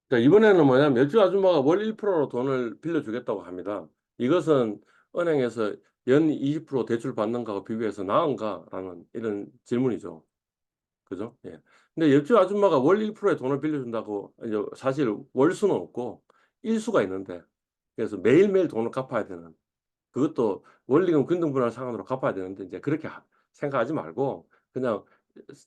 자, 이번에는 뭐냐면 옆집 아줌마가 월 1%로 돈을 빌려주겠다고 합니다. 이것은 은행에서 연 20% 대출 받는 거하고 비교해서 나은가라는 이런 질문이죠. 그죠? 예. 근데 옆집 아줌마가 월 1%의 돈을 빌려준다고 이제 사실 월수는 없고 일수가 있는데 그래서 매일매일 돈을 갚아야 되는 그것도 원리금 근등분할 상환으로 갚아야 되는데 이제 그렇게 생각하지 말고 그냥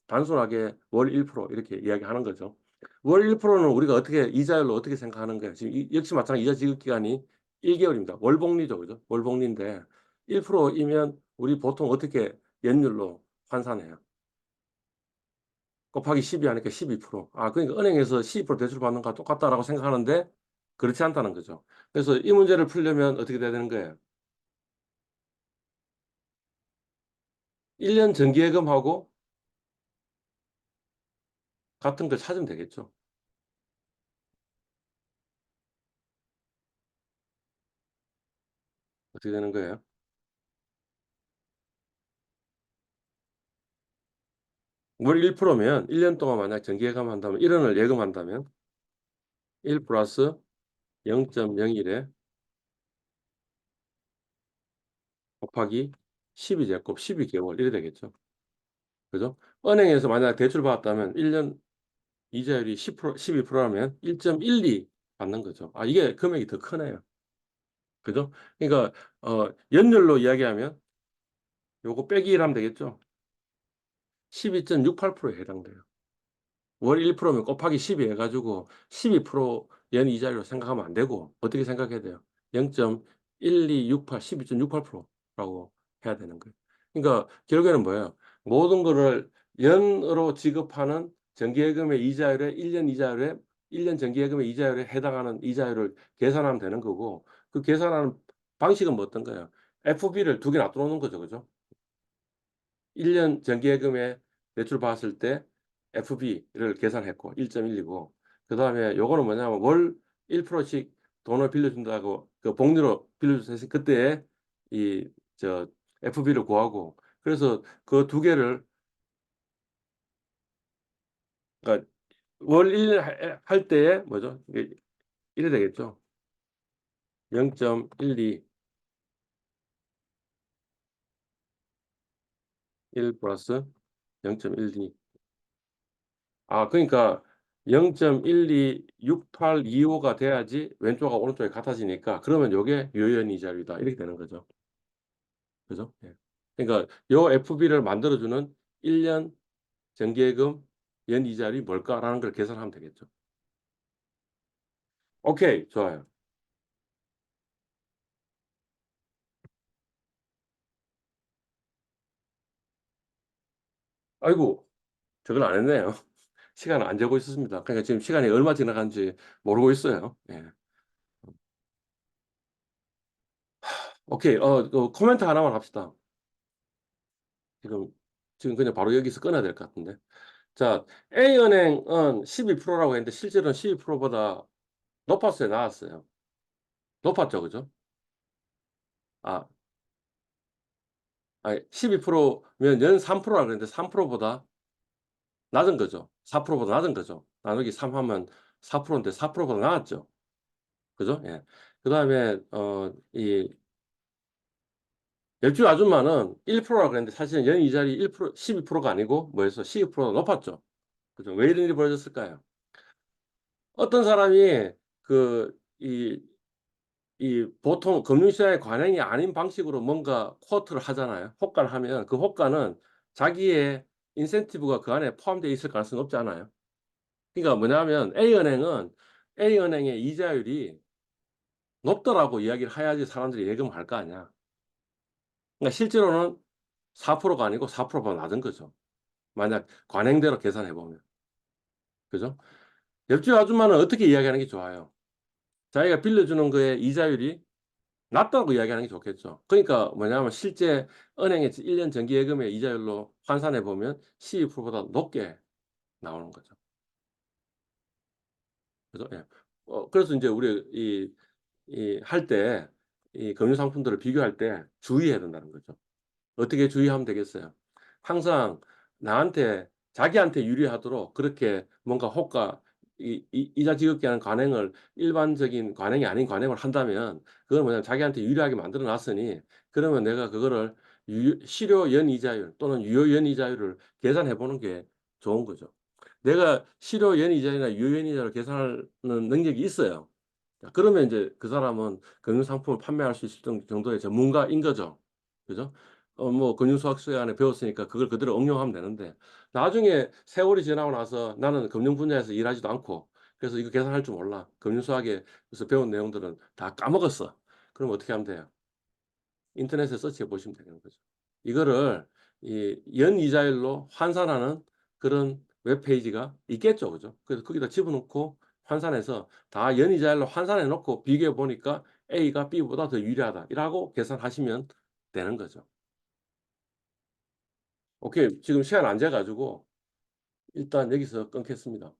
단순하게 월 1% 이렇게 이야기하는 거죠. 월 1%는 우리가 어떻게 이자율로 어떻게 생각하는 거예요? 지금 역시 마찬가지 이자 지급 기간이 1개월입니다. 월복리죠, 그죠? 월복리인데 1%이면 우리 보통 어떻게 연율로 환산해요? 곱하기 10이 하니까 12%. 아, 그러니까 은행에서 12% 대출 받는 거와 똑같다라고 생각하는데 그렇지 않다는 거죠. 그래서 이 문제를 풀려면 어떻게 돼야 되는 거예요? 1년 정기예금하고 같은 걸 찾으면 되겠죠. 어떻게 되는 거예요? 월 1%면 1년 동안 만약 정기예금 한다면 1원을 예금한다면 1 플러스 0.01에 곱하기 12 제곱 12개월 이래 되겠죠. 그죠? 은행에서 만약 대출 받았다면 1년 이자율이 10% 12%라면 1.12 받는 거죠. 아, 이게 금액이 더 크네요. 그죠? 그러니까 연율로 이야기하면 요거 빼기 1 하면 되겠죠. 12.68%에 해당돼요. 월 1%면 곱하기 12 해가지고 12% 이자율로 생각하면 안 되고 어떻게 생각해야 돼요? 0.1268, 12.68%라고 해야 되는 거예요. 그러니까 결국에는 뭐예요? 모든 거를 연으로 지급하는 정기예금의 이자율에 1년 이자율에 1년 정기예금의 이자율에 해당하는 이자율을 계산하면 되는 거고 그 계산하는 방식은 뭐 어떤 거예요? FB를 두 개 놔둬 놓는 거죠. 그죠? 1년 정기예금에 대출 받았을 때 FB를 계산했고 1.1이고 그다음에 요거는 뭐냐면 월 1%씩 돈을 빌려준다고 그 복리로 빌려줘서 그때에 이 저 FB를 구하고 그래서 그 두 개를 그러니까 월 1할 때에 뭐죠? 이게 이래 되겠죠. 0.12 1 플러스 0.12 아, 그러니까 0.126825가 돼야지 왼쪽하고 오른쪽이 같아지니까 그러면 요게 유효한 이자율이다. 이렇게 되는 거죠. 그죠? 예. 그러니까 요 FB를 만들어 주는 1년 정기예금 연이자율이 뭘까라는 걸 계산하면 되겠죠. 오케이. 좋아요. 아이고, 저걸 안 했네요. 시간을 안 재고 있었습니다. 그러니까 지금 시간이 얼마 지나간지 모르고 있어요. 예. 오케이. 코멘트 하나만 합시다. 지금 그냥 바로 여기서 끊어야 될 것 같은데. 자, A은행은 12%라고 했는데 실제로는 12%보다 높았어요, 나왔어요? 높았죠, 그죠? 아, 아니 12%면 연 3%라 그랬는데 3%보다 낮은 거죠. 4%보다 낮은 거죠. 나누기 3 하면 4%인데 4%보다 나았죠. 그죠? 예. 그다음에 이 옆집 아줌마는 1%라 그랬는데 사실은 연 이자율이 1% 12%가 아니고 뭐였어? 12%가 높았죠. 그죠? 왜 이런 일이 벌어졌을까요? 어떤 사람이 그 보통 금융시장의 관행이 아닌 방식으로 뭔가 쿼트를 하잖아요. 호가를 하면 그 호가는 자기의 인센티브가 그 안에 포함되어 있을 가능성이 높지 않아요. 그러니까 뭐냐면 A은행의 이자율이 높더라고 이야기를 해야지 사람들이 예금을 할 거 아니야. 그러니까 실제로는 4%가 아니고 4%보다 낮은 거죠. 만약 관행대로 계산해 보면. 그죠? 옆집 아줌마는 어떻게 이야기하는 게 좋아요? 자기가 빌려주는 거에 이자율이 낮다고 이야기하는 게 좋겠죠. 그러니까 뭐냐면 실제 은행의 1년 정기예금의 이자율로 환산해 보면 12%보다 높게 나오는 거죠. 그죠? 예. 그래서 인제 우리 할 때 이 금융 상품들을 비교할 때 주의해야 된다는 거죠. 어떻게 주의하면 되겠어요? 항상 나한테 자기한테 유리하도록 그렇게 뭔가 호가 이자 지급기 하는 관행을 일반적인 관행이 아닌 관행을 한다면 그건 뭐냐면 자기한테 유리하게 만들어 놨으니 그러면 내가 그거를 실효 연이자율 또는 유효 연이자율을 계산해 보는 게 좋은 거죠. 내가 실효 연이자율이나 유효 연이자율을 계산하는 능력이 있어요. 자 그러면 인제 그 사람은 금융 상품을 판매할 수 있을 정도의 전문가인 거죠. 그죠? 뭐 금융수학 시간에 배웠으니까 그걸 그대로 응용하면 되는데 나중에 세월이 지나고 나서 나는 금융 분야에서 일하지도 않고 그래서 이거 계산할 줄 몰라. 금융수학에서 배운 내용들은 다 까먹었어. 그럼 어떻게 하면 돼요? 인터넷에 서치해 보시면 되는 거죠. 이거를 이 연이자율로 환산하는 그런 웹페이지가 있겠죠. 그죠? 그래서 거기다 집어넣고 환산해서 다 연이자율로 환산해 놓고 비교해 보니까 A가 B보다 더 유리하다. 이라고 계산하시면 되는 거죠. 오케이. 지금 시간 안 재 가지고 일단 여기서 끊겠습니다.